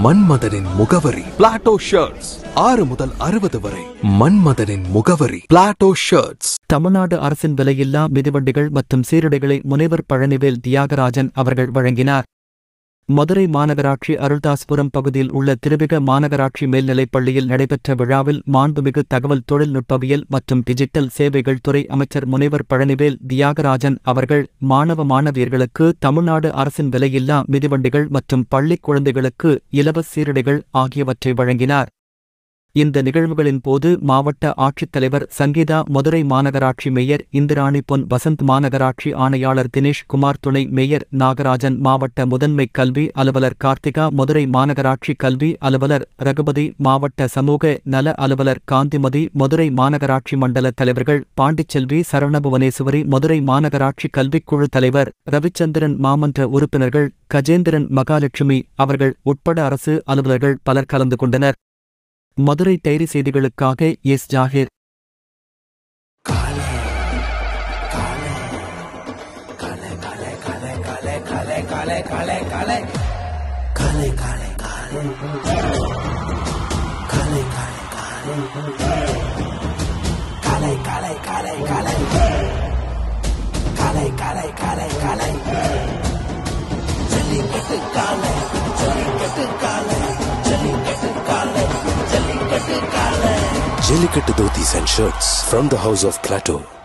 மன்மதனின் முகவரி Plato shirts 6 முதல் 60 வரை. மன்மதனின் முகவரி பிளாட்டோ ஷர்ட்ஸ். தமிழ்நாடு அரசின் விலையில்லா மிதிவண்டிகள் மற்றும் சீருடைகளை முனைவர் பழனிவேல் தியாகராஜன் அவர்கள் வழங்கினார். மதுரை மாநகராட்சி அருள்தாஸ்புரம் பகுதியில் உள்ள திருவிக மாநகராட்சி மேல்நிலைப் பள்ளியில் நடைபெற்ற விழாவில் மாண்புமிகு தகவல் தொழில்நுட்பவியல் மற்றும் டிஜிட்டல் சேவைகள் துறை அமைச்சர் முனைவர் பழனிவேல் தியாகராஜன் அவர்கள் மாணவ மாணவியர்களுக்கு தமிழ்நாடு அரசின் விலையில்லா மிதிவண்டிகள் மற்றும் பள்ளிக் குழந்தைகளுக்கு இலவச சீருடைகள் ஆகியவற்றை வழங்கினார். இந்த நிகழ்வுகளின் போது மாவட்ட ஆட்சித்தலைவர் சங்கீதா, மதுரை மாநகராட்சி மேயர் இந்திராணி பொன் வசந்த், மாநகராட்சி ஆணையாளர் தினேஷ் குமார், துணை மேயர் நாகராஜன், மாவட்ட முதன்மை கல்வி அலுவலர் கார்த்திகா, மதுரை மாநகராட்சி கல்வி அலுவலர் ரகுபதி, மாவட்ட சமூக நல அலுவலர் காந்திமதி, மதுரை மாநகராட்சி மண்டல தலைவர்கள் பாண்டிச்செல்வி, சரவணபுவனேஸ்வரி, மதுரை மாநகராட்சி கல்விக்குழு தலைவர் ரவிச்சந்திரன், மாமன்ற உறுப்பினர்கள் கஜேந்திரன், மகாலட்சுமி அவர்கள் உட்பட அரசு அலுவலர்கள் பலர் கலந்து கொண்டனர். மதுரை டைரி செய்திகளுக்காக S. Zakir. Jellicate Dhotis and shirts from the house of Plateau.